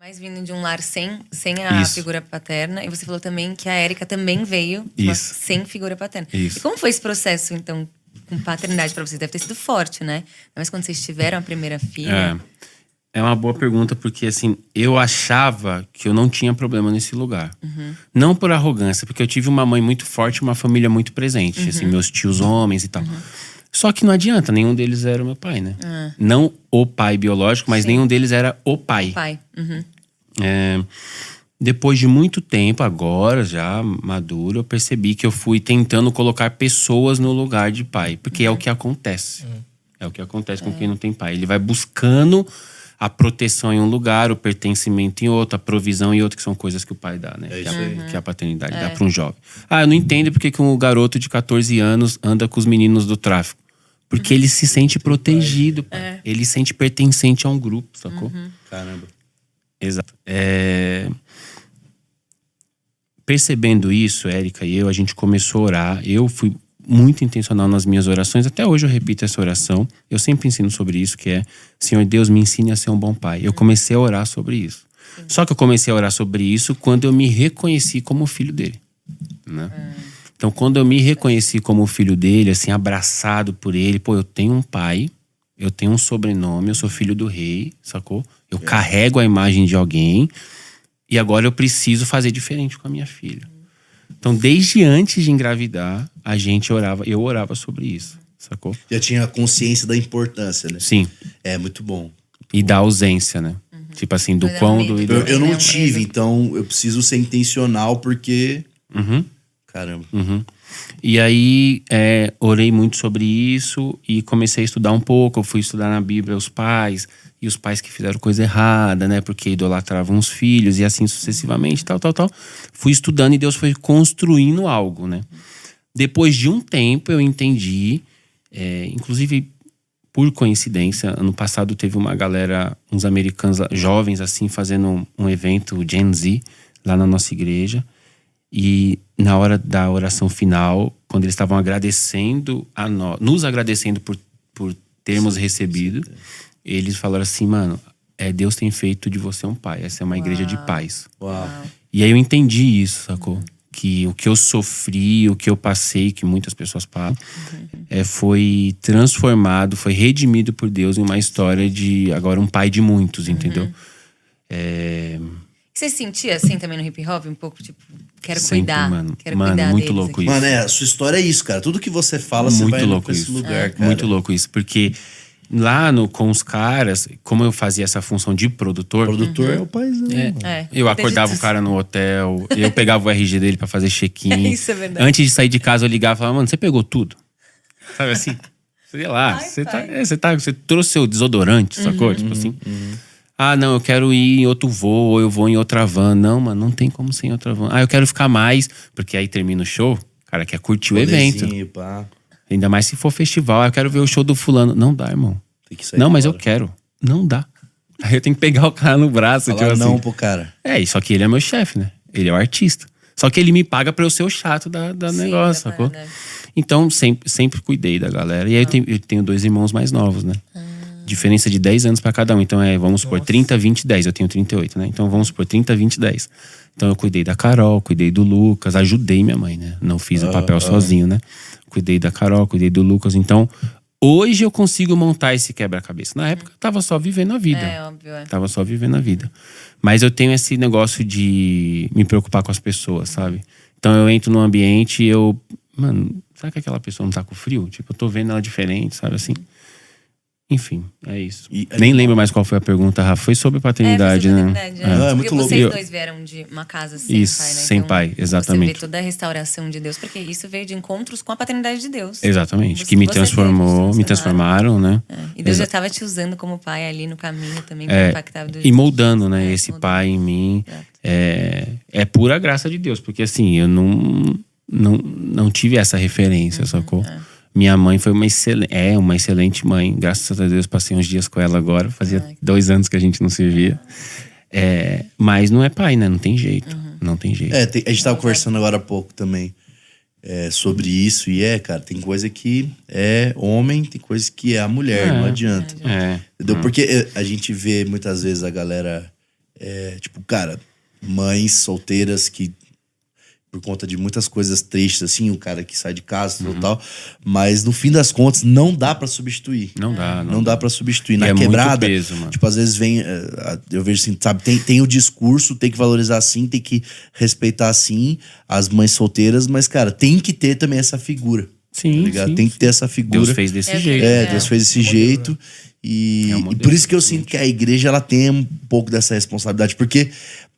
Mas vindo de um lar sem a Isso. figura paterna. E você falou também que a Érica também veio sem figura paterna. Isso. E como foi esse processo, então, com paternidade pra vocês? Deve ter sido forte, né? Mas quando vocês tiveram a primeira filha... É uma boa pergunta, porque assim, eu achava que eu não tinha problema nesse lugar. Não por arrogância, porque eu tive uma mãe muito forte, uma família muito presente. Assim, meus tios homens e tal. Só que não adianta, nenhum deles era o meu pai, né? Não o pai biológico, mas nenhum deles era o pai. Depois de muito tempo, agora já maduro, eu percebi que eu fui tentando colocar pessoas no lugar de pai. Porque é o que acontece. É o que acontece com quem não tem pai. Ele vai buscando a proteção em um lugar, o pertencimento em outro, a provisão em outro, que são coisas que o pai dá, né? Que a paternidade dá para um jovem. Eu não entendo porque que um garoto de 14 anos anda com os meninos do tráfico. Porque ele se sente protegido, pai. Ele se sente pertencente a um grupo, sacou? Caramba. Exato. Percebendo isso, Érica e eu, a gente começou a orar. Eu fui muito intencional nas minhas orações. Até hoje eu repito essa oração. Eu sempre ensino sobre isso, que é: Senhor Deus, me ensine a ser um bom pai. Eu comecei a orar sobre isso. Só que eu comecei a orar sobre isso quando eu me reconheci como filho dele, né? Então, quando eu me reconheci como filho dele, assim, abraçado por ele, eu tenho um pai, eu tenho um sobrenome, eu sou filho do rei, sacou? Eu carrego a imagem de alguém e agora eu preciso fazer diferente com a minha filha. Então, desde antes de engravidar, eu orava sobre isso, sacou? Já tinha consciência da importância, né? Sim. É muito bom. E da ausência, né? Tipo assim, do quando... Eu não tive, então eu preciso ser intencional porque... Caramba. E aí, orei muito sobre isso e comecei a estudar um pouco. Eu fui estudar na Bíblia os pais e os pais que fizeram coisa errada, né? Porque idolatravam os filhos e assim sucessivamente, tal. Fui estudando e Deus foi construindo algo, né? Depois de um tempo eu entendi, inclusive por coincidência, ano passado teve uma galera, uns americanos jovens assim, fazendo um evento Gen Z lá na nossa igreja. E na hora da oração final, quando eles estavam agradecendo nos agradecendo por termos recebido, eles falaram assim: mano, Deus tem feito de você um pai. Essa é uma igreja de pais. E aí eu entendi isso, sacou? Que o que eu sofri, o que eu passei, que muitas pessoas passam, foi transformado, foi redimido por Deus em uma história de agora um pai de muitos, entendeu? Você sentia assim também no hip hop? Um pouco tipo, quero Sempre, cuidar. mano. Quero Mano, cuidar muito deles louco aqui. isso. Mano, a sua história é isso, cara. Tudo que você fala, você vai indo pra esse lugar, cara. Muito louco isso. Porque lá com os caras, como eu fazia essa função de produtor... Produtor é o paizão. Eu acordava o cara no hotel, eu pegava o RG dele pra fazer check-in. Isso é verdade. Antes de sair de casa, eu ligava e falava: mano, você pegou tudo? Sabe assim? Sei lá, você trouxe seu desodorante, sacou? Tipo assim... não, eu quero ir em outro voo, ou eu vou em outra van. Não, mano, não tem como ser em outra van. Eu quero ficar mais, porque aí termina o show, o cara quer curtir o evento. Pá. Ainda mais se for festival. Eu quero ver o show do fulano. Não dá, irmão. Tem que sair não, mas eu fora. quero. Não dá. Aí eu tenho que pegar o cara no braço. Falar tipo não assim. pro cara. Só que ele é meu chefe, né? Ele é o artista. Só que ele me paga pra eu ser o chato da negócio, sacou? Então, sempre cuidei da galera. E aí eu tenho 2 irmãos mais novos, né? Diferença de 10 anos pra cada um. Então vamos supor, 30, 20, 10. Eu tenho 38, né? Então vamos supor, 30, 20, 10. Então eu cuidei da Carol, cuidei do Lucas, ajudei minha mãe, né? Não fiz o papel sozinho, né? Cuidei da Carol, cuidei do Lucas. Então, hoje eu consigo montar esse quebra-cabeça. Na época, eu tava só vivendo a vida. Óbvio, Tava só vivendo a vida. Mas eu tenho esse negócio de me preocupar com as pessoas, sabe? Então eu entro num ambiente e mano, será que aquela pessoa não tá com frio? Tipo, eu tô vendo ela diferente, sabe assim? Enfim, é isso. Nem lembro mais qual foi a pergunta, Rafa. Foi sobre paternidade, né? É muito louco. Vocês dois vieram de uma casa sem isso, pai, né? Sem pai, exatamente. Você vê toda a restauração de Deus, porque isso veio de encontros com a paternidade de Deus. Exatamente, que me transformaram, né? E Deus já estava te usando como pai ali no caminho também, para impactar do e moldando, né? Esse pai em mim. É pura graça de Deus, porque assim, eu não tive essa referência, sacou? Minha mãe foi uma excelente mãe. Graças a Deus, passei uns dias com ela agora. Fazia 2 anos que a gente não se via. Mas não é pai, né? Não tem jeito. Não tem jeito. A gente tava conversando agora há pouco também sobre isso. E cara, tem coisa que é homem, tem coisa que é a mulher. Não adianta. Entendeu? Porque a gente vê muitas vezes a galera Tipo, cara, mães solteiras que, por conta de muitas coisas tristes, assim, o cara que sai de casa e tal. Mas no fim das contas, não dá pra substituir. Não dá. Não dá pra substituir. Na é quebrada, muito peso, mano. tipo, às vezes vem. Eu vejo assim, sabe, tem o discurso, tem que valorizar assim, tem que respeitar assim as mães solteiras, mas, cara, tem que ter também essa figura. Sim, Tá ligado? sim, Tem que ter essa figura. Deus fez desse É, jeito. Deus fez desse jeito. E, É um e modelo, por isso que eu sinto que a igreja ela tem um pouco dessa responsabilidade, porque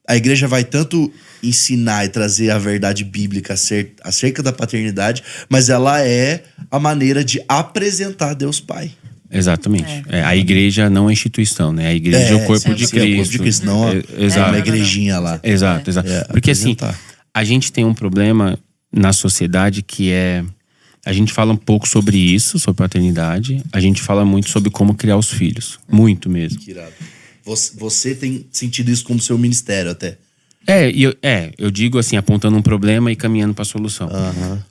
a igreja vai tanto ensinar e trazer a verdade bíblica acerca da paternidade, mas ela é a maneira de apresentar Deus Pai. Exatamente. A igreja não é instituição, né? A igreja é o corpo de sim, é o corpo Cristo. de Cristo, não Exato. uma igrejinha lá. Exato. Porque assim, apresentar. a gente tem um problema na sociedade que é... A gente fala um pouco sobre isso, sobre paternidade. A gente fala muito sobre como criar os filhos. Muito mesmo. Que irado. Você tem sentido isso como seu ministério até. Eu digo assim, apontando um problema e caminhando para a solução.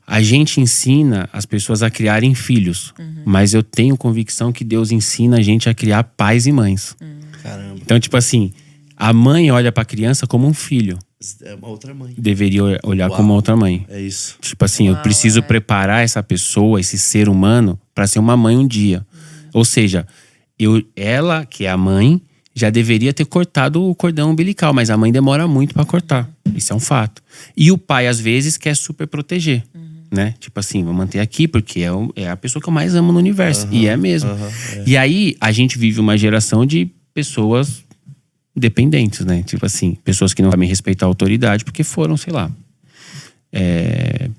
A gente ensina as pessoas a criarem filhos, mas eu tenho convicção que Deus ensina a gente a criar pais e mães. Caramba. Então, tipo assim, a mãe olha para a criança como um filho. É uma outra mãe. Deveria olhar Uau. como outra mãe. É isso. Tipo assim, eu preciso preparar essa pessoa, esse ser humano, para ser uma mãe um dia. Ou seja, ela, que é a mãe, já deveria ter cortado o cordão umbilical, mas a mãe demora muito para cortar. Isso é um fato. E o pai, às vezes, quer super proteger. Né? Tipo assim, vou manter aqui porque é a pessoa que eu mais amo no universo. E é mesmo. E aí, a gente vive uma geração de pessoas dependentes, né? Tipo assim, pessoas que não sabem respeitar a autoridade porque foram, sei lá,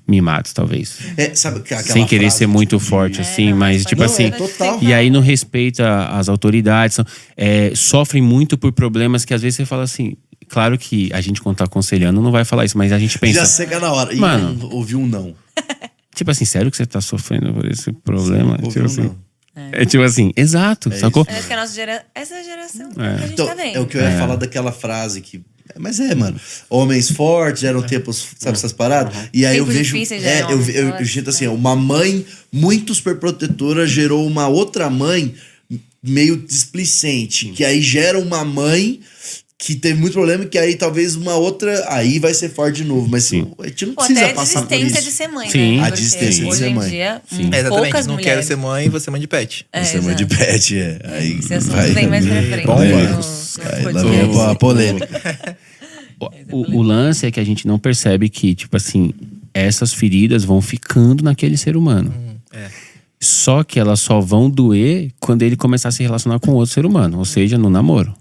mimados, talvez. Sabe aquela Sem querer frase, ser muito tipo, forte, assim, não, mas mas tipo pode assim. ser. Total. E aí não respeita as autoridades, sofrem muito por problemas que às vezes você fala assim. Claro que a gente, quando tá aconselhando, não vai falar isso, mas a gente pensa. Já chega na hora. Mano, Ouviu um não. Tipo assim, sério que você tá sofrendo por esse problema? Ouviu Tipo um assim. não. Tipo assim, exato, sacou? Mas acho que a nossa essa geração que a gente Então, tá vendo. é o que eu ia falar daquela frase que... Mas mano. Homens fortes eram tempos, sabe essas paradas? E aí Tempos eu vejo... difíceis geram homens eu fortes, sinto assim, uma mãe muito superprotetora gerou uma outra mãe meio displicente. Que aí gera uma mãe... que teve muito problema, que aí talvez uma outra... Aí vai ser forte de novo. Mas Sim. a gente não Pô, precisa até a passar por desistência isso. de ser mãe, Sim. né? A Porque desistência de hoje ser em mãe. dia, Exatamente, poucas não mulheres. quero ser mãe, vou ser mãe de pet. Você é mãe de pet, Aí Esse assunto vai... vem mais pra frente. Bomba. Aí lá vem a polêmica. O lance é que a gente não percebe que, tipo assim, essas feridas vão ficando naquele ser humano. Só que elas só vão doer quando ele começar a se relacionar com outro ser humano, ou seja, no namoro.